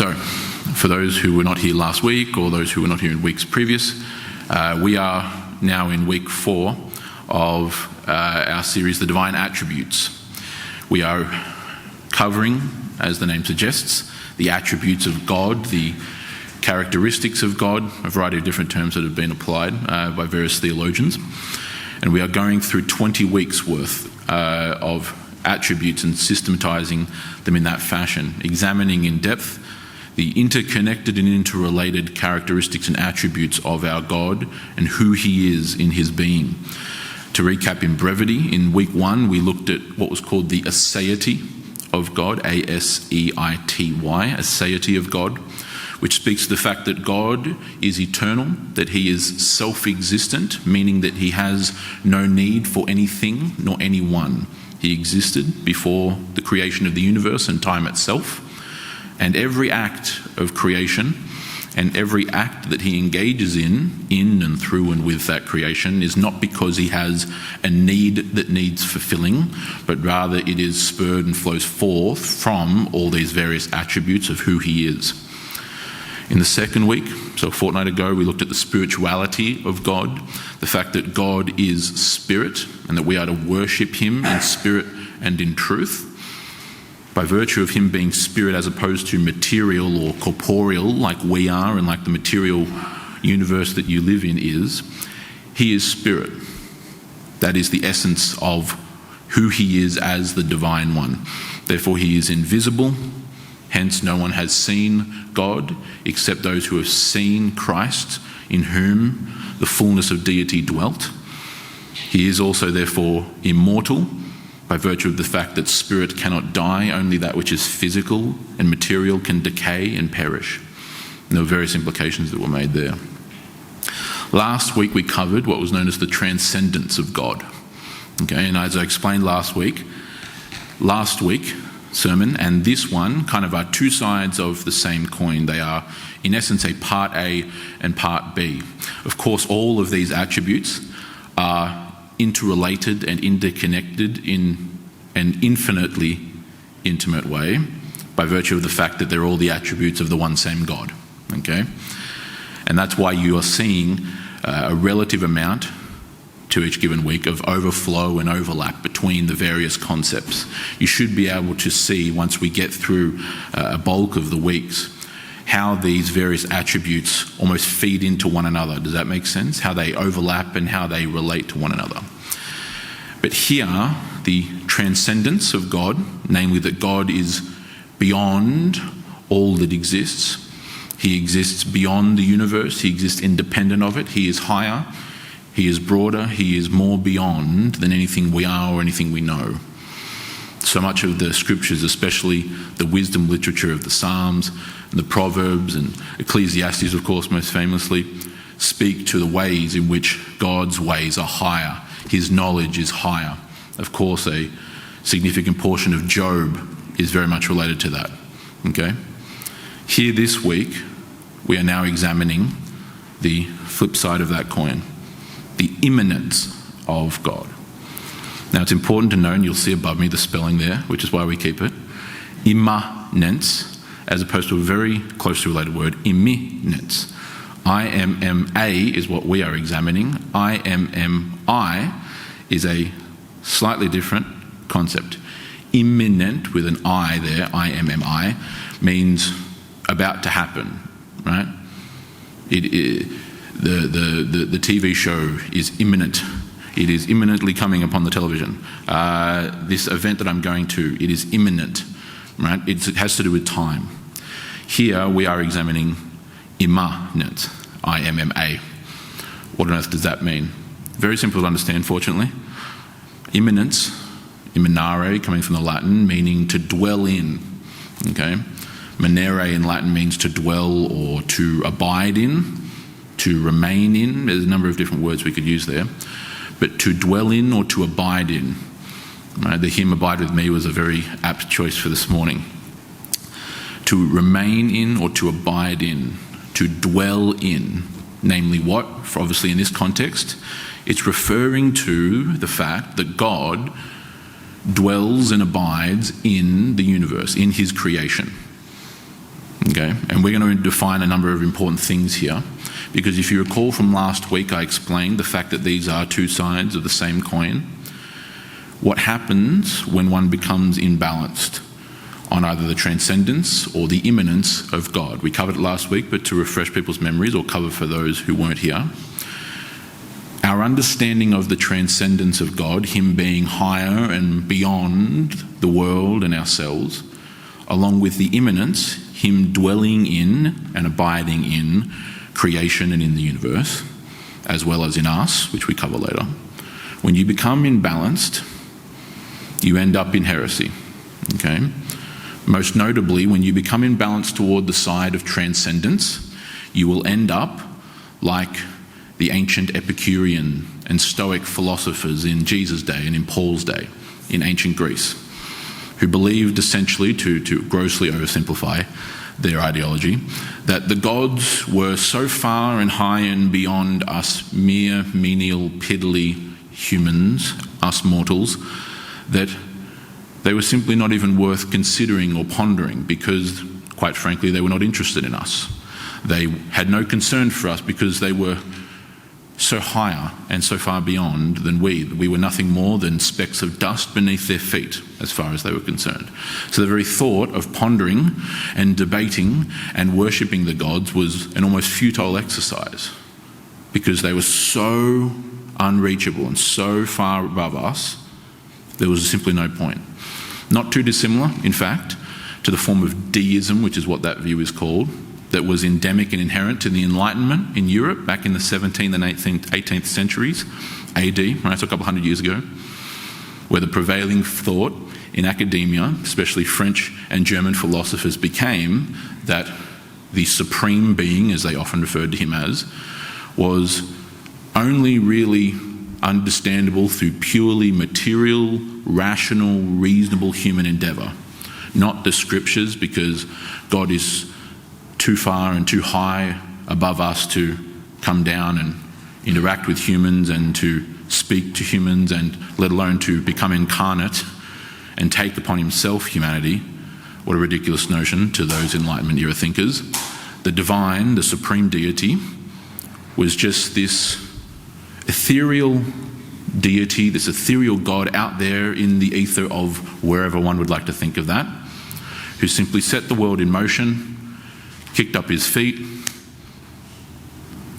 So, for those who were not here last week or those who were not here in weeks previous, we are now in week 4 of our series, The Divine Attributes. We are covering, as the name suggests, the attributes of God, the characteristics of God, a variety of different terms that have been applied by various theologians. And we are going through 20 weeks worth of attributes and systematizing them in that fashion, examining in depth the interconnected and interrelated characteristics and attributes of our God and who he is in his being. To recap in brevity, in week 1 we looked at what was called the aseity of God, A-S-E-I-T-Y, aseity of God, which speaks to the fact that God is eternal, that he is self-existent, meaning that he has no need for anything nor anyone. He existed before the creation of the universe and time itself, and every act of creation and every act that he engages in and through and with that creation is not because he has a need that needs fulfilling, but rather it is spurred and flows forth from all these various attributes of who he is. In the second week, so a fortnight ago, we looked at the spirituality of God, the fact that God is spirit and that we are to worship him in spirit and in truth. By virtue of him being spirit as opposed to material or corporeal like we are and like the material universe that you live in is, he is spirit. That is the essence of who he is as the divine one. Therefore he is invisible. Hence, no one has seen God except those who have seen Christ, in whom the fullness of deity dwelt. He is also, therefore, immortal by virtue of the fact that spirit cannot die, only that which is physical and material can decay and perish. And there were various implications that were made there. Last week we covered what was known as the transcendence of God. Okay, and as I explained last week sermon and this one kind of are two sides of the same coin. They are, in essence, a part A and part B. Of course, all of these attributes are interrelated and interconnected in an infinitely intimate way by virtue of the fact that they're all the attributes of the one same God. Okay? And that's why you are seeing a relative amount to each given week of overflow and overlap between the various concepts. You should be able to see, once we get through a bulk of the weeks, how these various attributes almost feed into one another. Does that make sense? How they overlap and how they relate to one another. But here, the transcendence of God, namely that God is beyond all that exists. He exists beyond the universe. He exists independent of it. He is higher. He is broader. He is more beyond than anything we are or anything we know. So much of the scriptures, especially the wisdom literature of the Psalms, and the Proverbs and Ecclesiastes, of course, most famously, speak to the ways in which God's ways are higher. His knowledge is higher. Of course, a significant portion of Job is very much related to that. Okay? Here this week, we are now examining the flip side of that coin, the immanence of God. Now, it's important to know, and you'll see above me the spelling there, which is why we keep it, immanence, as opposed to a very closely related word, imminence. I-M-M-A is what we are examining. I-M-M-I is a slightly different concept. Imminent, with an I there, I-M-M-I, means about to happen, right? The TV show is imminent. It is imminently coming upon the television. This event that I'm going to, it is imminent, right? It has to do with time. Here we are examining immanent, I-M-M-A. What on earth does that mean? Very simple to understand, fortunately. Immanence, immanere, coming from the Latin, meaning to dwell in. Okay? Manere in Latin means to dwell or to abide in, to remain in. There's a number of different words we could use there. But to dwell in or to abide in. Right? The hymn Abide With Me was a very apt choice for this morning. To remain in or to abide in, to dwell in. Namely what? For obviously in this context, it's referring to the fact that God dwells and abides in the universe, in his creation. Okay, and we're going to define a number of important things here, because if you recall from last week, I explained the fact that these are two sides of the same coin. What happens when one becomes imbalanced on either the transcendence or the immanence of God? We covered it last week, but to refresh people's memories, or cover for those who weren't here, our understanding of the transcendence of God, him being higher and beyond the world and ourselves, along with the immanence, him dwelling in and abiding in creation and in the universe, as well as in us, which we cover later. When you become imbalanced, you end up in heresy. Okay? Most notably, when you become imbalanced toward the side of transcendence, you will end up like the ancient Epicurean and Stoic philosophers in Jesus' day and in Paul's day in ancient Greece, who believed essentially, to grossly oversimplify their ideology, that the gods were so far and high and beyond us mere menial, piddly humans, us mortals, that they were simply not even worth considering or pondering, because, quite frankly, they were not interested in us. They had no concern for us because they were so higher and so far beyond than we. We were nothing more than specks of dust beneath their feet, as far as they were concerned. So the very thought of pondering and debating and worshipping the gods was an almost futile exercise, because they were so unreachable and so far above us, there was simply no point. Not too dissimilar, in fact, to the form of deism, which is what that view is called, that was endemic and inherent to the Enlightenment in Europe back in the 17th and 18th centuries, AD, right, so a couple hundred years ago, where the prevailing thought in academia, especially French and German philosophers, became that the supreme being, as they often referred to him as, was only really understandable through purely material, rational, reasonable human endeavour, not the scriptures, because God is too far and too high above us to come down and interact with humans and to speak to humans, and let alone to become incarnate and take upon himself humanity. What a ridiculous notion to those Enlightenment era thinkers. The divine, the supreme deity, was just this ethereal deity, this ethereal God out there in the ether of wherever one would like to think of that, who simply set the world in motion, kicked up his feet,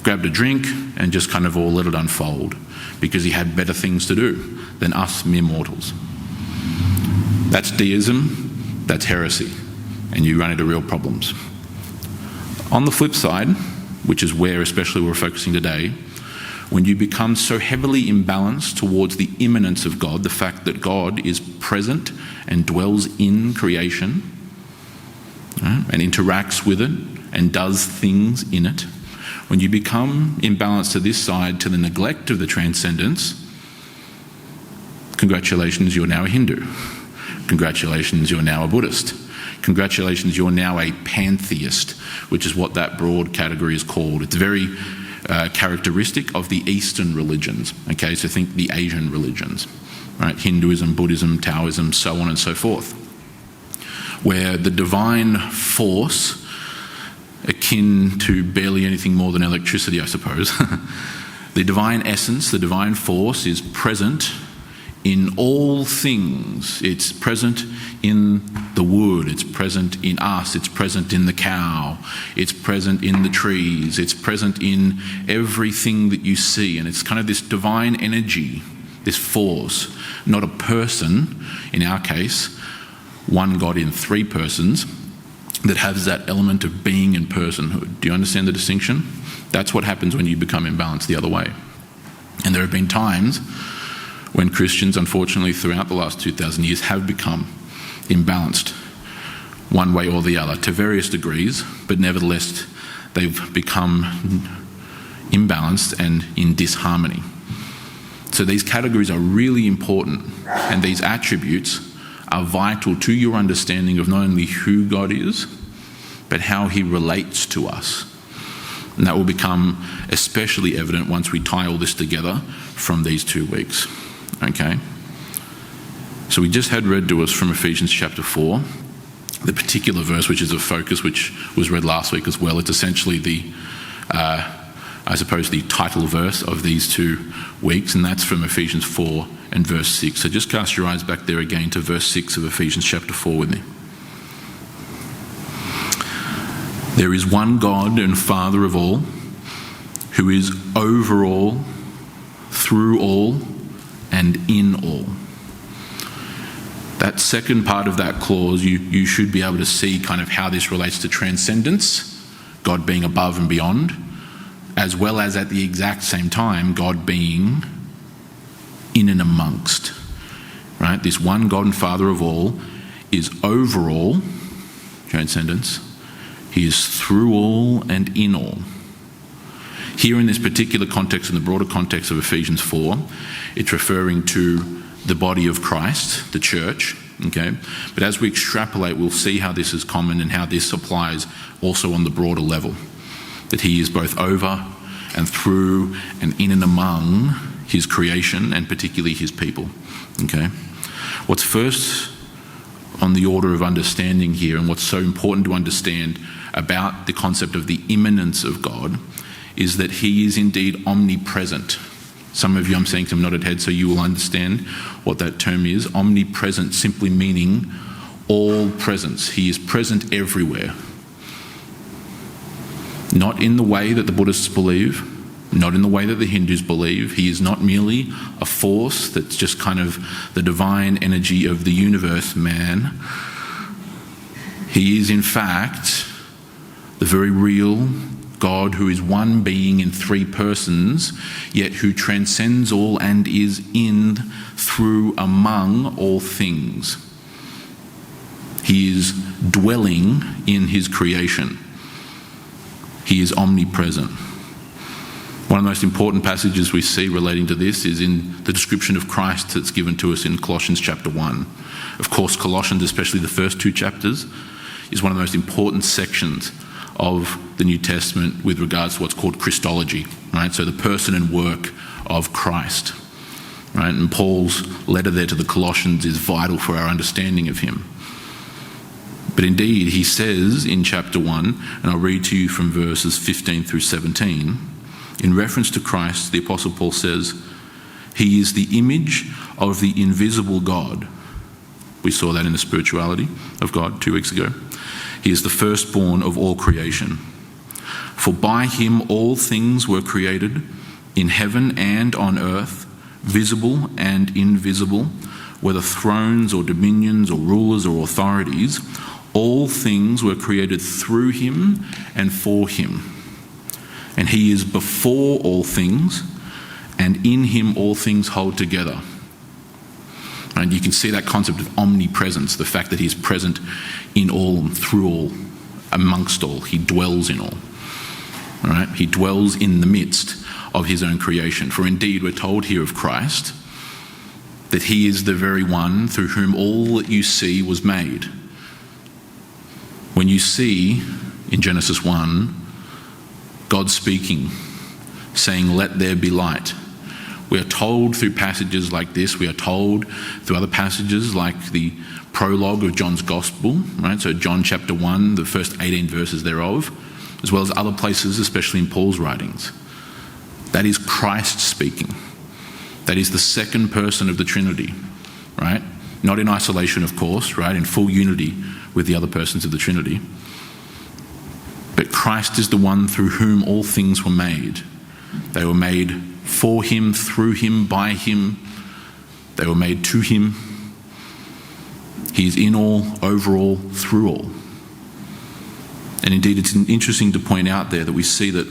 grabbed a drink, and just kind of all let it unfold, because he had better things to do than us mere mortals. That's deism, that's heresy, and you run into real problems. On the flip side, which is where especially we're focusing today, when you become so heavily imbalanced towards the immanence of God, the fact that God is present and dwells in creation, and interacts with it and does things in it, when you become imbalanced to this side, to the neglect of the transcendence, congratulations, you're now a Hindu. Congratulations, you're now a Buddhist. Congratulations, you're now a pantheist, which is what that broad category is called. It's very characteristic of the Eastern religions. Okay, so think the Asian religions, right? Hinduism, Buddhism, Taoism, so on and so forth, where the divine force, akin to barely anything more than electricity, I suppose, the divine essence, the divine force is present in all things. It's present in the wood, it's present in us, it's present in the cow, it's present in the trees, it's present in everything that you see. And it's kind of this divine energy, this force, not a person, in our case, one God in three persons, that has that element of being and personhood. Do you understand the distinction? That's what happens when you become imbalanced the other way. And there have been times when Christians, unfortunately, throughout the last 2,000 years, have become imbalanced one way or the other, to various degrees, but nevertheless, they've become imbalanced and in disharmony. So these categories are really important, and these attributes are vital to your understanding of not only who God is, but how he relates to us. And that will become especially evident once we tie all this together from these 2 weeks. Okay? So we just had read to us from Ephesians chapter 4, the particular verse which is of focus, which was read last week as well. It's essentially the title verse of these 2 weeks, and that's from Ephesians 4 and verse 6. So just cast your eyes back there again to verse 6 of Ephesians chapter 4 with me. There is one God and Father of all, who is over all, through all, and in all. That second part of that clause, you should be able to see kind of how this relates to transcendence, God being above and beyond, as well as at the exact same time, God being in and amongst. Right? This one God and Father of all is over all, transcendence. He is through all and in all. Here in this particular context, in the broader context of Ephesians 4, it's referring to the body of Christ, the church, okay? But as we extrapolate, we'll see how this is common and how this applies also on the broader level. That he is both over and through and in and among his creation and particularly his people, okay? What's first on the order of understanding here, and what's so important to understand about the concept of the immanence of God, is that he is indeed omnipresent. Some of you, I'm saying some nodded heads so you will understand what that term is. Omnipresent simply meaning all presence. He is present everywhere. Not in the way that the Buddhists believe, not in the way that the Hindus believe. He is not merely a force that's just kind of the divine energy of the universe, man. He is in fact the very real God who is one being in 3 persons, yet who transcends all and is in, through, among all things. He is dwelling in his creation. He is omnipresent. One of the most important passages we see relating to this is in the description of Christ that's given to us in Colossians chapter 1. Of course, Colossians, especially the first 2 chapters, is one of the most important sections of the New Testament with regards to what's called Christology, right? So the person and work of Christ, right? And Paul's letter there to the Colossians is vital for our understanding of him. But indeed, he says in chapter 1, and I'll read to you from verses 15 through 17, in reference to Christ, the Apostle Paul says, he is the image of the invisible God. We saw that in the spirituality of God 2 weeks ago. He is the firstborn of all creation. For by him all things were created, in heaven and on earth, visible and invisible, whether thrones or dominions or rulers or authorities. All things were created through him and for him. And he is before all things, and in him all things hold together. And you can see that concept of omnipresence, the fact that he is present in all and through all, amongst all. He dwells in all. All right? He dwells in the midst of his own creation. For indeed, we're told here of Christ that he is the very one through whom all that you see was made. When you see in Genesis 1, God speaking, saying, "Let there be light," we are told through passages like this, we are told through other passages like the prologue of John's Gospel, right? So John chapter 1, the first 18 verses thereof, as well as other places, especially in Paul's writings. That is Christ speaking. That is the second person of the Trinity, right? Not in isolation, of course, right? In full unity with the other persons of the Trinity. But Christ is the one through whom all things were made. They were made for him, through him, by him. They were made to him. He is in all, over all, through all. And indeed, it's interesting to point out there that we see that,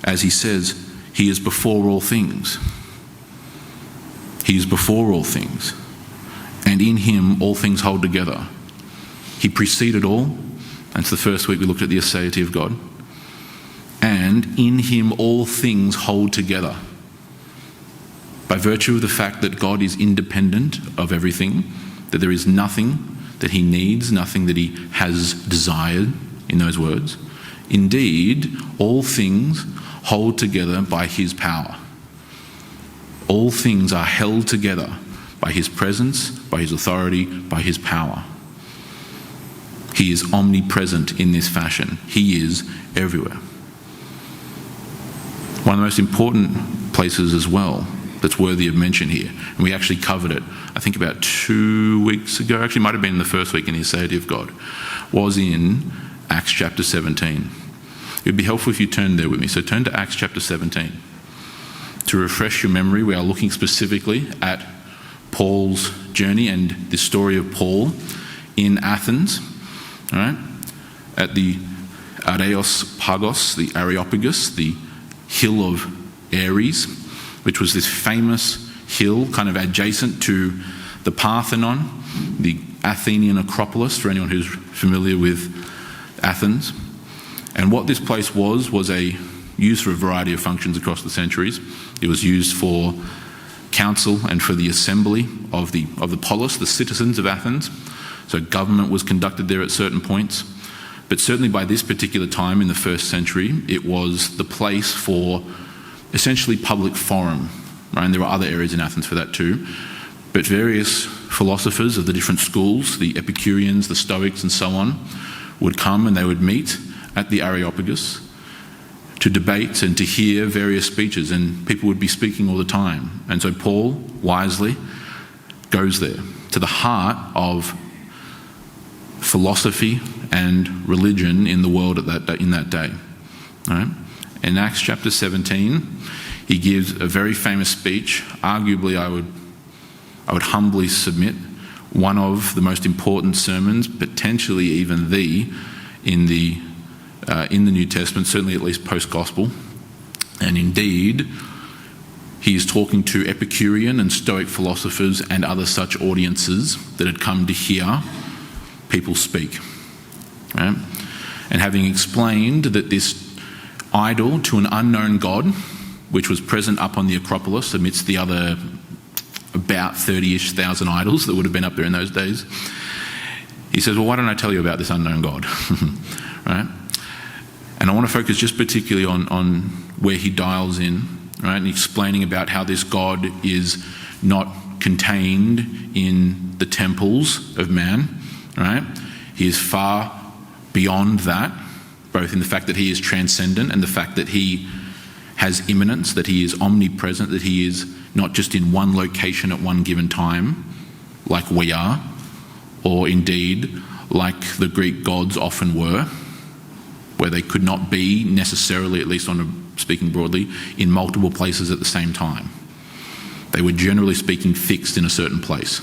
as he says, he is before all things. He is before all things. And in him, all things hold together. He preceded all. That's the first week we looked at the aseity of God. And in him, all things hold together. By virtue of the fact that God is independent of everything, that there is nothing that he needs, nothing that he has desired, in those words. Indeed, all things hold together by his power. All things are held together by his presence, by his authority, by his power. He is omnipresent in this fashion. He is everywhere. One of the most important places as well that's worthy of mention here, and we actually covered it, I think about 2 weeks ago, actually might have been in the first week in the Exhorted of God, was in Acts chapter 17. It would be helpful if you turned there with me. So turn to Acts chapter 17. To refresh your memory, we are looking specifically at Paul's journey and the story of Paul in Athens, all right? At the Areopagus, the Areopagus, the hill of Ares, which was this famous hill kind of adjacent to the Parthenon, the Athenian Acropolis, for anyone who's familiar with Athens. And what this place was used for a variety of functions across the centuries. It was used for council and for the assembly of the polis, the citizens of Athens. So government was conducted there at certain points. But certainly by this particular time in the first century, it was the place for essentially public forum, right? And there were other areas in Athens for that too. But various philosophers of the different schools, the Epicureans, the Stoics and so on, would come and they would meet at the Areopagus to debate and to hear various speeches, and people would be speaking all the time. And so Paul wisely goes there to the heart of philosophy and religion in the world in that day. All right? In Acts chapter 17, he gives a very famous speech, arguably I would humbly submit, one of the most important sermons, potentially even in the New Testament, certainly at least post-gospel. And indeed, he is talking to Epicurean and Stoic philosophers and other such audiences that had come to hear people speak. Right? And having explained that this idol to an unknown God, which was present up on the Acropolis amidst the other about 30-ish thousand idols that would have been up there in those days, he says, well, why don't I tell you about this unknown God? Right? And I want to focus just particularly on where he dials in, right, and explaining about how this God is not contained in the temples of man, right? He is far beyond that, both in the fact that he is transcendent and the fact that he has immanence, that he is omnipresent, that he is not just in one location at one given time, like we are, or indeed like the Greek gods often were, where they could not be necessarily, at least speaking broadly, in multiple places at the same time. They were generally speaking fixed in a certain place.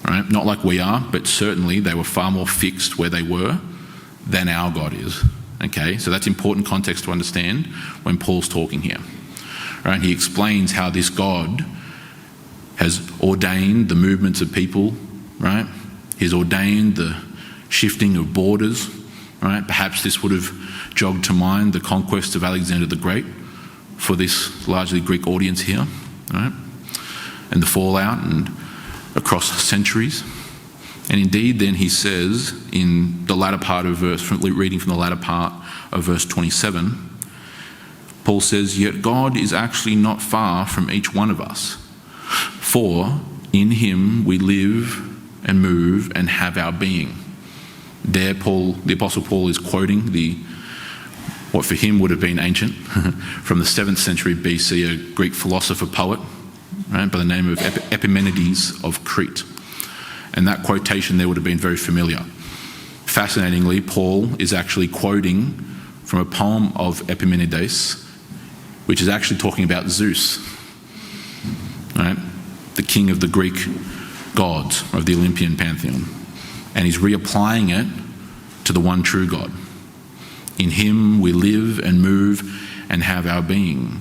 Right? Not like we are, but certainly they were far more fixed where they were than our God is. Okay, so that's important context to understand when Paul's talking here. Right? He explains how this God has ordained the movements of people, right? He's ordained the shifting of borders, right? Perhaps this would have jogged to mind the conquest of Alexander the Great for this largely Greek audience here, right? And the fallout and across centuries. And indeed, then he says in the latter part of reading from the latter part of verse 27, Paul says, yet God is actually not far from each one of us, for in him we live and move and have our being. There, the Apostle Paul is quoting what for him would have been ancient, from the 7th century BC, a Greek philosopher poet, right, by the name of Immanence of Crete. And that quotation there would have been very familiar. Fascinatingly, Paul is actually quoting from a poem of Epimenides, which is actually talking about Zeus, right, the king of the Greek gods, of the Olympian pantheon. And he's reapplying it to the one true God. In him we live and move and have our being.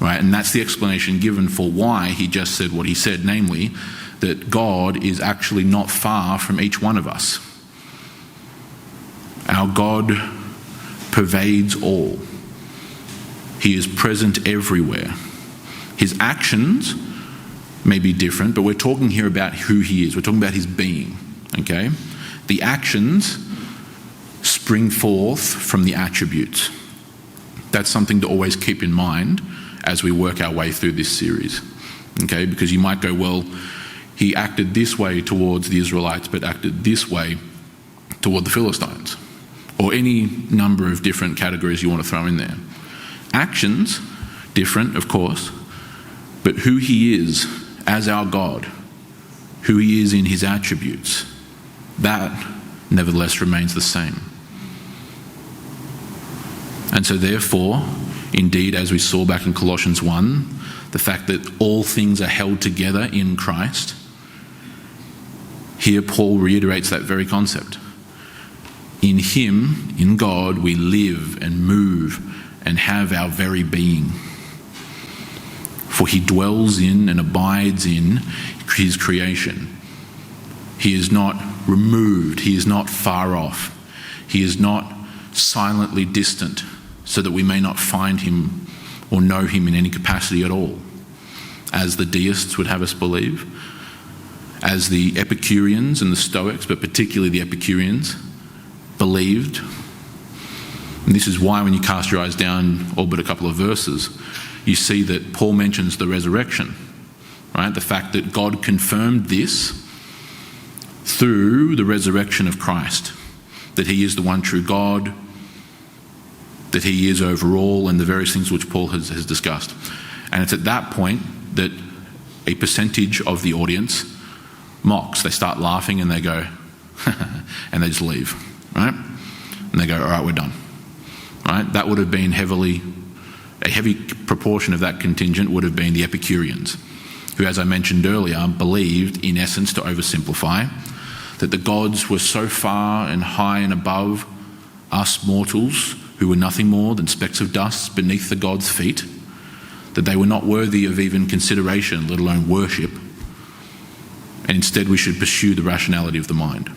Right? And that's the explanation given for why he just said what he said, namely that God is actually not far from each one of us. Our God pervades all. He is present everywhere. His actions may be different, but we're talking here about who he is. We're talking about his being. Okay? The actions spring forth from the attributes. That's something to always keep in mind as we work our way through this series. Okay? Because you might go, well, he acted this way towards the Israelites, but acted this way toward the Philistines, or any number of different categories you want to throw in there. Actions, different, of course, but who he is as our God, who he is in his attributes, that nevertheless remains the same. And so therefore, indeed, as we saw back in Colossians 1, the fact that all things are held together in Christ, here Paul reiterates that very concept. In him, in God, we live and move and have our very being. For he dwells in and abides in his creation. He is not removed. He is not far off. He is not silently distant so that we may not find him or know him in any capacity at all, as the deists would have us believe, as the Epicureans and the Stoics, but particularly the Epicureans, believed. And this is why when you cast your eyes down all but a couple of verses, you see that Paul mentions the resurrection, right? The fact that God confirmed this through the resurrection of Christ, that he is the one true God, that he is over all, and the various things which Paul has discussed. And it's at that point that a percentage of the audience mocks. They start laughing and they go, and they just leave, right? And they go, all right, we're done, right? That would have been a heavy proportion of that contingent would have been the Epicureans, who, as I mentioned earlier, believed, in essence, to oversimplify, that the gods were so far and high and above us mortals, who were nothing more than specks of dust beneath the gods' feet, that they were not worthy of even consideration, let alone worship, and instead we should pursue the rationality of the mind.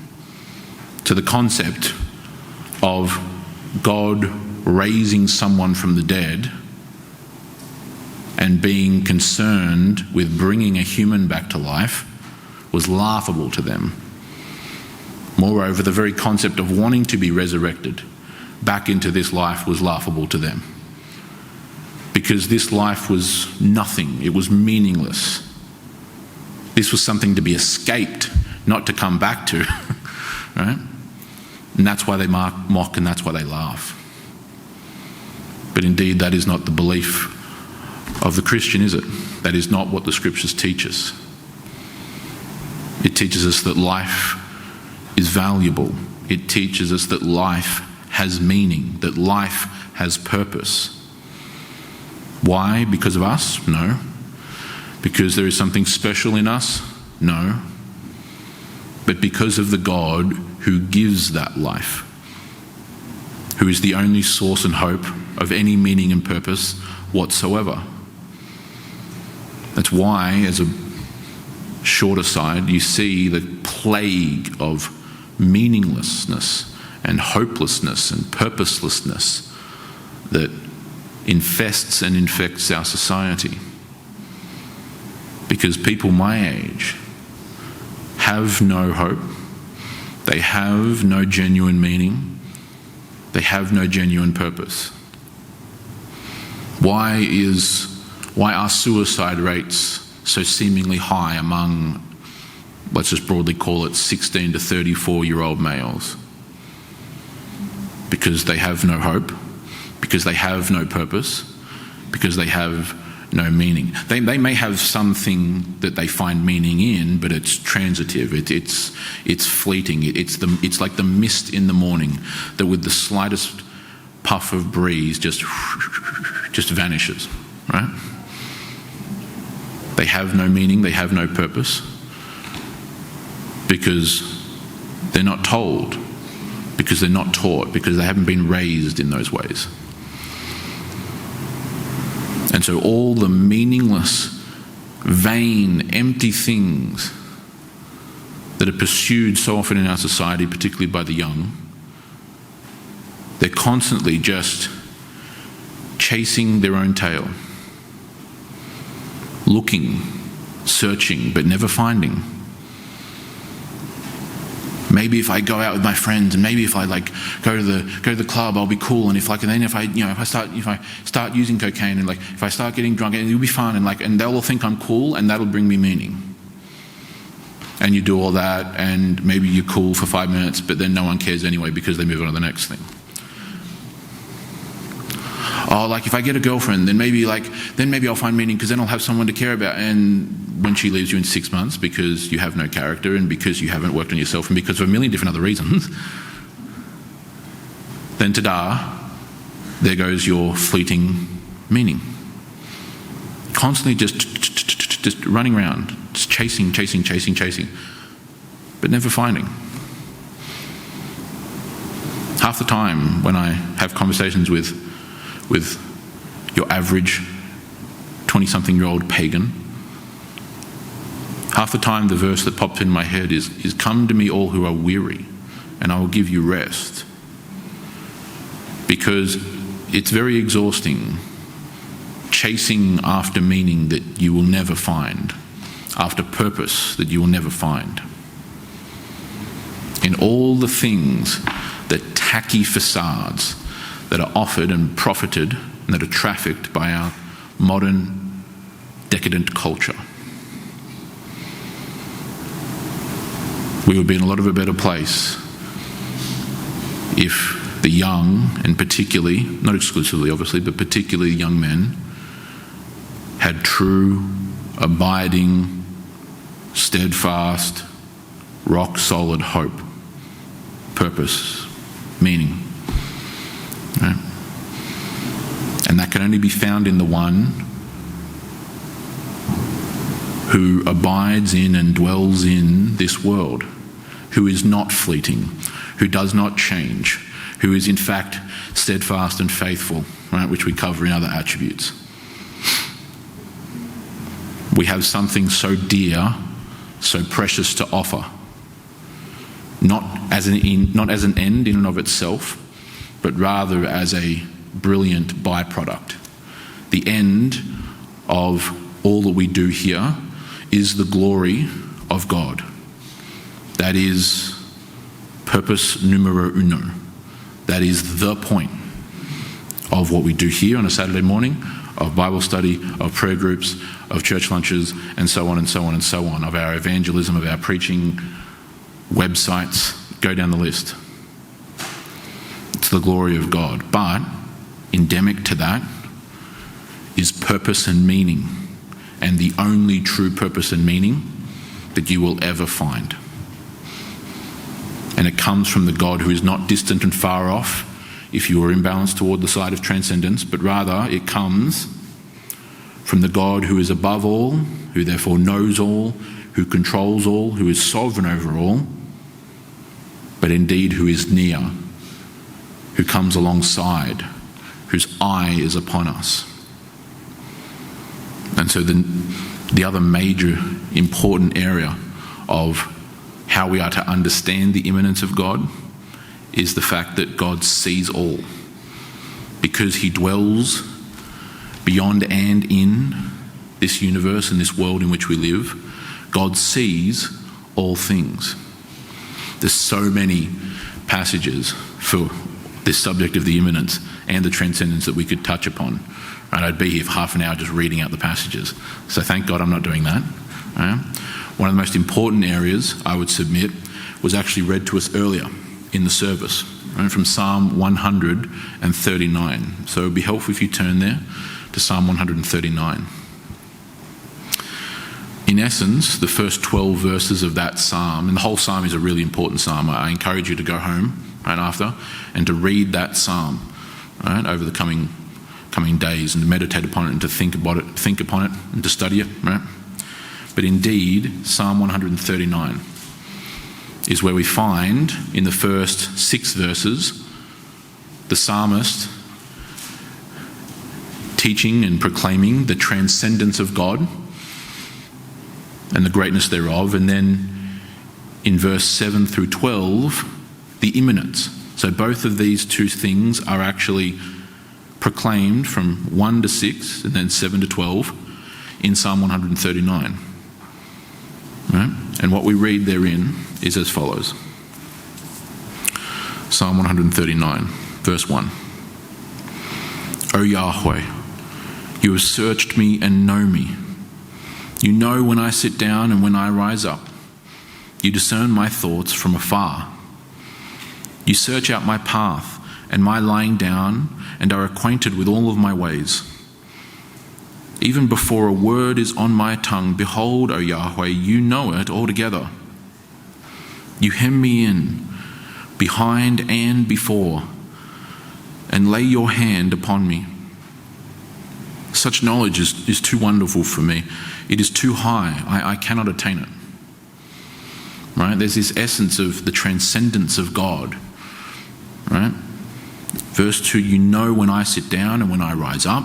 To the concept of God raising someone from the dead and being concerned with bringing a human back to life was laughable to them. Moreover, the very concept of wanting to be resurrected back into this life was laughable to them, because this life was nothing. It was meaningless. This was something to be escaped, not to come back to, right? And that's why they mock, and that's why they laugh. But indeed, that is not the belief of the Christian, is it? That is not what the scriptures teach us. It teaches us that life is valuable. It teaches us that life has meaning, that life has purpose. Why? Because of us? No. Because there is something special in us? No. But because of the God who gives that life, who is the only source and hope of any meaning and purpose whatsoever. That's why, as a short aside, you see the plague of meaninglessness and hopelessness and purposelessness that infests and infects our society. Because people my age have no hope, they have no genuine meaning, they have no genuine purpose. Why are suicide rates so seemingly high among, let's just broadly call it 16 to 34-year-old males? Because they have no hope, because they have no purpose, because they have no meaning. They may have something that they find meaning in, but it's transitive, it's fleeting, it's like the mist in the morning that with the slightest puff of breeze just vanishes, right? They have no meaning, they have no purpose, because they're not told, because they're not taught, because they haven't been raised in those ways. And so all the meaningless, vain, empty things that are pursued so often in our society, particularly by the young, they're constantly just chasing their own tail, looking, searching, but never finding. Maybe if I go out with my friends, and maybe if I go to the club, I'll be cool. And if I start using cocaine, and if I start getting drunk, it'll be fun, and they'll all think I'm cool, and that'll bring me meaning. and you do all that, and maybe you're cool for 5 minutes, but then no one cares anyway because they move on to the next thing. Oh, like if I get a girlfriend, then maybe I'll find meaning because then I'll have someone to care about. And when she leaves you in 6 months because you have no character and because you haven't worked on yourself and because of a million different other reasons, then ta-da, there goes your fleeting meaning. Constantly just running around, just chasing, but never finding. Half the time when I have conversations with your average 20-something-year-old pagan, half the time the verse that pops in my head is come to me all who are weary and I will give you rest. Because it's very exhausting chasing after meaning that you will never find, after purpose that you will never find. In all the things, the tacky facades that are offered and profited and that are trafficked by our modern decadent culture. We would be in a lot of a better place if the young, and particularly, not exclusively obviously, but particularly young men, had true, abiding, steadfast, rock-solid hope, purpose, meaning. Right? And that can only be found in the one who abides in and dwells in this world, who is not fleeting, who does not change, who is in fact steadfast and faithful, right, which we cover in other attributes. We have something so dear, so precious to offer, not as an end in and of itself, but rather as a brilliant byproduct. The end of all that we do here is the glory of God. That is purpose numero uno. That is the point of what we do here on a Saturday morning, of Bible study, of prayer groups, of church lunches, and so on and so on and so on, of our evangelism, of our preaching, websites, go down the list. It's the glory of God. But endemic to that is purpose and meaning, and the only true purpose and meaning that you will ever find. And it comes from the God who is not distant and far off if you are imbalanced toward the side of transcendence, but rather it comes from the God who is above all, who therefore knows all, who controls all, who is sovereign over all, but indeed who is near, who comes alongside, whose eye is upon us. And so the other major important area of how we are to understand the immanence of God is the fact that God sees all. Because he dwells beyond and in this universe and this world in which we live, God sees all things. There's so many passages for this subject of the immanence and the transcendence that we could touch upon. Right? I'd be here for half an hour just reading out the passages. So thank God I'm not doing that. Right? One of the most important areas, I would submit, was actually read to us earlier in the service, right, from Psalm 139. So it would be helpful if you turn there to Psalm 139. In essence, the first 12 verses of that psalm, and the whole psalm is a really important psalm. I encourage you to go home right after and to read that psalm right, over the coming days and to meditate upon it and to think upon it and to study it. Right? But indeed, Psalm 139 is where we find in the first 6 verses the psalmist teaching and proclaiming the transcendence of God and the greatness thereof, and then in verse 7 through 12, the immanence. So both of these two things are actually proclaimed from 1 to 6 and then 7 to 12 in Psalm 139. Right? And what we read therein is as follows. Psalm 139, verse 1. O Yahweh, you have searched me and know me. You know when I sit down and when I rise up. You discern my thoughts from afar. You search out my path and my lying down, and are acquainted with all of my ways. Even before a word is on my tongue, behold, O Yahweh, you know it altogether. You hem me in, behind and before, and lay your hand upon me. Such knowledge is too wonderful for me. It is too high. I cannot attain it. Right? There's this essence of the transcendence of God. Right? Verse 2, you know when I sit down and when I rise up.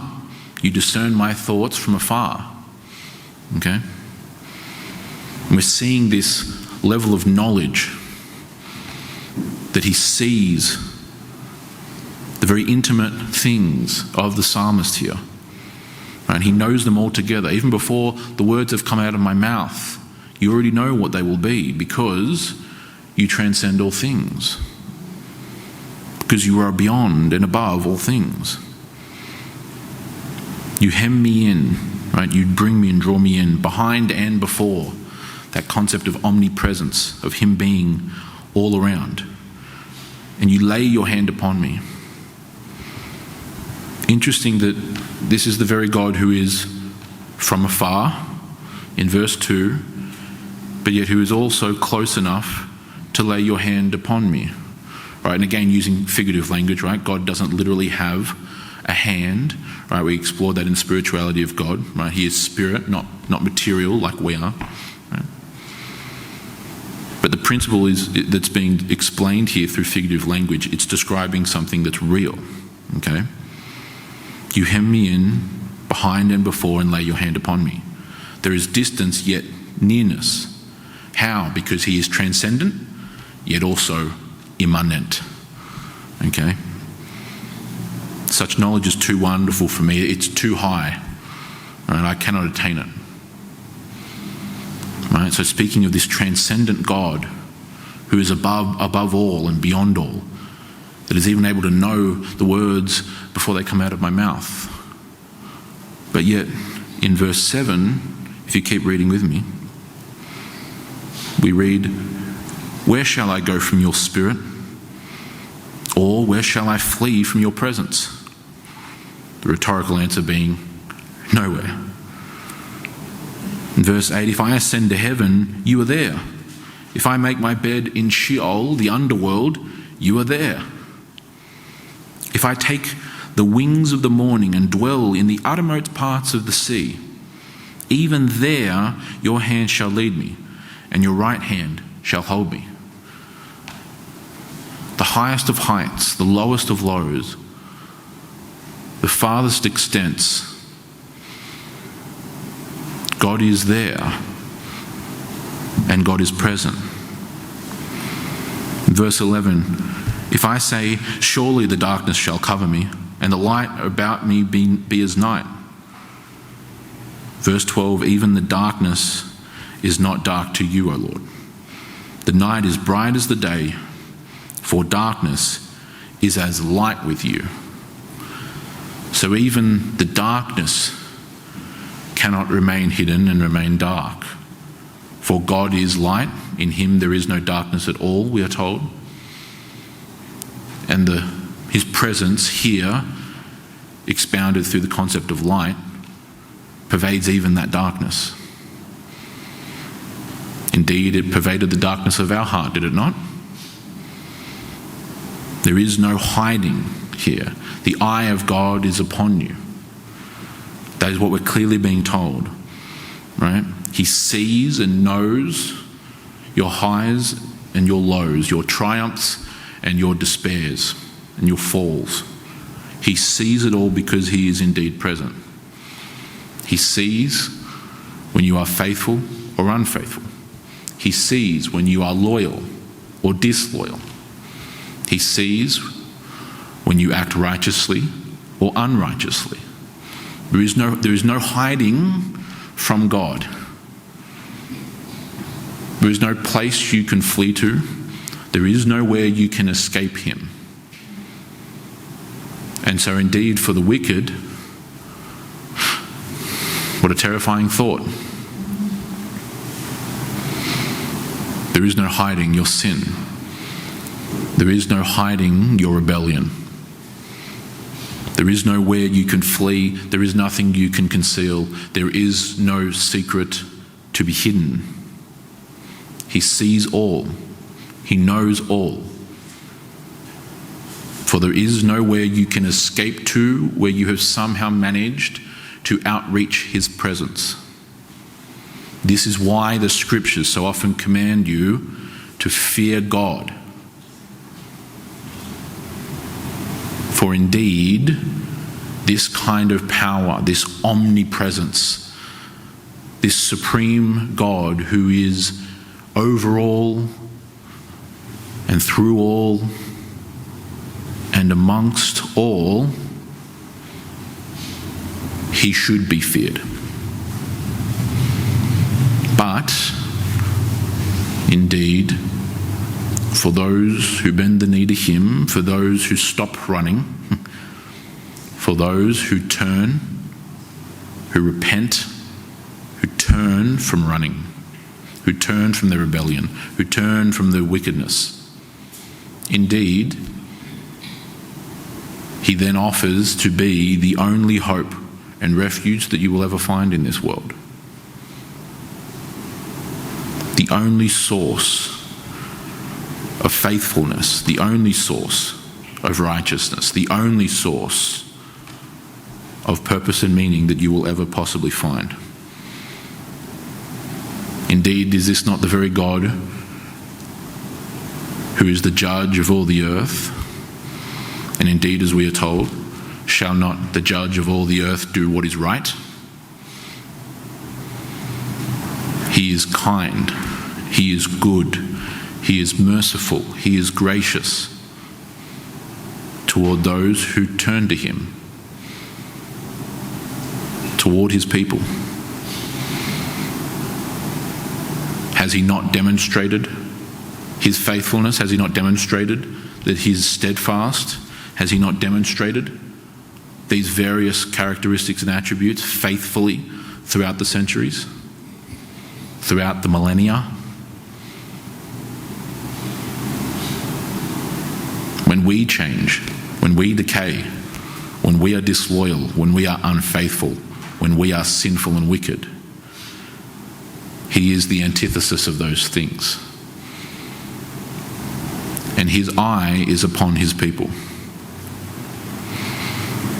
You discern my thoughts from afar. Okay? And we're seeing this level of knowledge that he sees the very intimate things of the psalmist here. Right? He knows them all together. Even before the words have come out of my mouth, you already know what they will be because you transcend all things. Because you are beyond and above all things. You hem me in, right? You bring me and draw me in, behind and before. That concept of omnipresence, of him being all around. And you lay your hand upon me. Interesting that this is the very God who is from afar, in verse 2, but yet who is also close enough to lay your hand upon me. Right? And again, using figurative language, right? God doesn't literally have a hand, right? We explored that in spirituality of God, right? He is spirit, not material like we are. Right? But the principle that's being explained here through figurative language, it's describing something that's real. Okay? You hem me in, behind and before, and lay your hand upon me. There is distance, yet nearness. How? Because he is transcendent, yet also immanent. Okay? Such knowledge is too wonderful for me. It's too high. Right? I cannot attain it. Right? So speaking of this transcendent God who is above all and beyond all, that is even able to know the words before they come out of my mouth. But yet, in verse 7, if you keep reading with me, we read, where shall I go from your spirit? Or where shall I flee from your presence? The rhetorical answer being, nowhere. In verse 8, if I ascend to heaven, you are there. If I make my bed in Sheol, the underworld, you are there. If I take the wings of the morning and dwell in the uttermost parts of the sea, even there your hand shall lead me, and your right hand shall hold me. The highest of heights, the lowest of lows, the farthest extents, God is there, and God is present. Verse 11, if I say, surely the darkness shall cover me, and the light about me be as night. Verse 12, even the darkness is not dark to you, O Lord. The night is bright as the day, for darkness is as light with you. So even the darkness cannot remain hidden and remain dark. For God is light, in him there is no darkness at all, we are told. And his presence here, expounded through the concept of light, pervades even that darkness. Indeed, it pervaded the darkness of our heart, did it not? There is no hiding here. The eye of God is upon you. That is what we're clearly being told, right? He sees and knows your highs and your lows, your triumphs and your despairs and your falls. He sees it all because he is indeed present. He sees when you are faithful or unfaithful. He sees when you are loyal or disloyal. He sees when you act righteously or unrighteously. There is no hiding from God. There is no place you can flee to. There is nowhere you can escape him. And so indeed for the wicked, what a terrifying thought. There is no hiding your sin. There is no hiding your rebellion. There is nowhere you can flee. There is nothing you can conceal. There is no secret to be hidden. He sees all. He knows all. For there is nowhere you can escape to where you have somehow managed to outreach his presence. This is why the scriptures so often command you to fear God. For indeed, this kind of power, this omnipresence, this supreme God who is over all and through all and amongst all, he should be feared. But, indeed, for those who bend the knee to him, for those who stop running, for those who turn, who repent, who turn from running, who turn from their rebellion, who turn from their wickedness, indeed, he then offers to be the only hope and refuge that you will ever find in this world. The only source of faithfulness, the only source of righteousness, the only source of purpose and meaning that you will ever possibly find. Indeed, is this not the very God who is the judge of all the earth? And indeed, as we are told, shall not the judge of all the earth do what is right? He is kind, he is good, he is merciful, he is gracious toward those who turn to him, toward his people. Has he not demonstrated his faithfulness? Has he not demonstrated that he is steadfast? Has he not demonstrated these various characteristics and attributes faithfully throughout the centuries, throughout the millennia? When we change, when we decay, when we are disloyal, when we are unfaithful, when we are sinful and wicked, he is the antithesis of those things. And his eye is upon his people.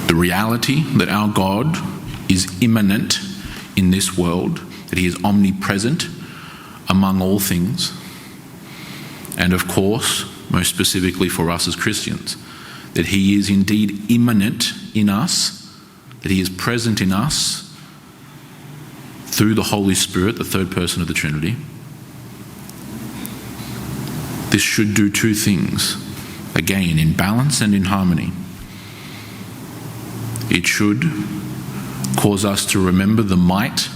The reality that our God is immanent in this world, that he is omnipresent among all things, and of course, most specifically for us as Christians, that he is indeed immanent in us, that he is present in us through the Holy Spirit, the third person of the Trinity. This should do two things, again, in balance and in harmony. It should cause us to remember the might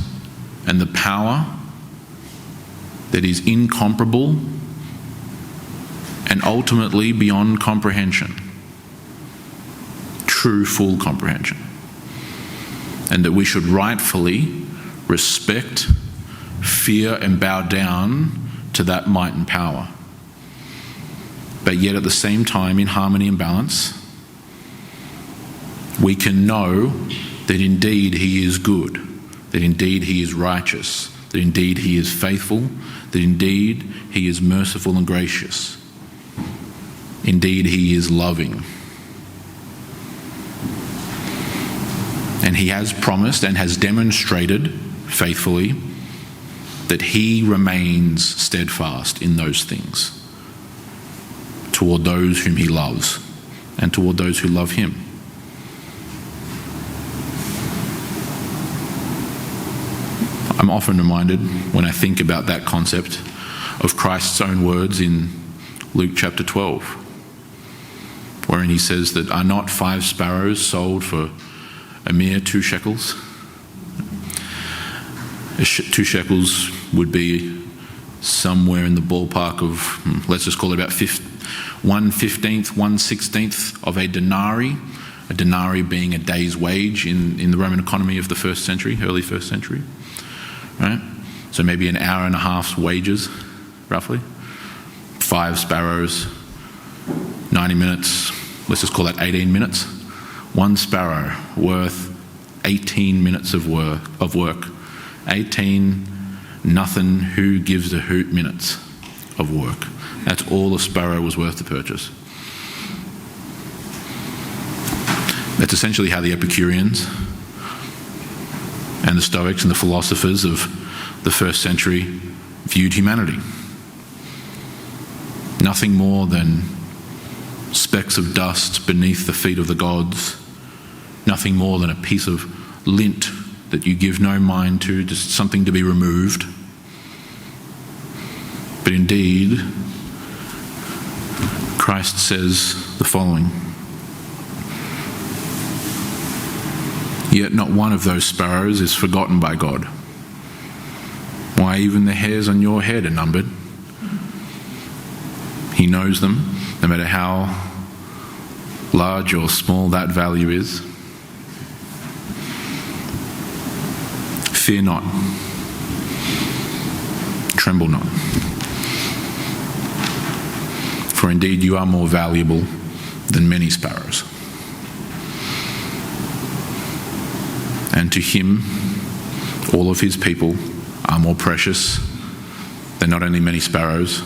and the power that is incomparable and ultimately beyond comprehension, true, full comprehension. And that we should rightfully respect, fear, and bow down to that might and power. But yet at the same time, in harmony and balance, we can know that indeed he is good, that indeed he is righteous, that indeed he is faithful, that indeed he is merciful and gracious. Indeed he is loving. And he has promised and has demonstrated faithfully that he remains steadfast in those things toward those whom he loves and toward those who love him. I'm often reminded, when I think about that concept, of Christ's own words in Luke chapter 12, wherein he says that are not 5 sparrows sold for a mere 2 shekels? 2 shekels would be somewhere in the ballpark of, let's just call it about 1/15th, 1/16th of a denarii being a day's wage in the Roman economy of the first century, early first century, right? So maybe an hour and a half's wages, roughly. 5 sparrows, 90 minutes, let's just call that 18 minutes. 1 sparrow worth 18 minutes of work. 18 nothing who gives a hoot minutes of work. That's all a sparrow was worth to purchase. That's essentially how the Epicureans and the Stoics and the philosophers of the first century viewed humanity. Nothing more than specks of dust beneath the feet of the gods. Nothing more than a piece of lint that you give no mind to, just something to be removed. But indeed, Christ says the following: "Yet not one of those sparrows is forgotten by God. Why, even the hairs on your head are numbered. He knows them, no matter how large or small that value is. Fear not, tremble not. For indeed you are more valuable than many sparrows." And to him, all of his people are more precious than not only many sparrows,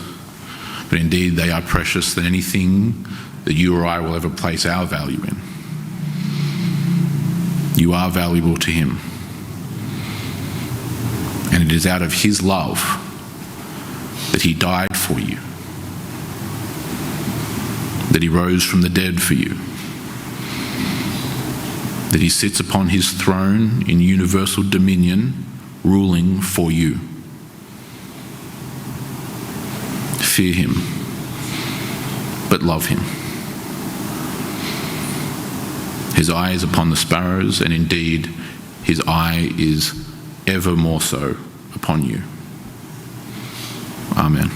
but indeed they are precious than anything that you or I will ever place our value in. You are valuable to him. And it is out of his love that he died for you, that he rose from the dead for you, that he sits upon his throne in universal dominion, ruling for you. Fear him, but love him. His eye is upon the sparrows, and indeed his eye is ever more so upon you. Amen.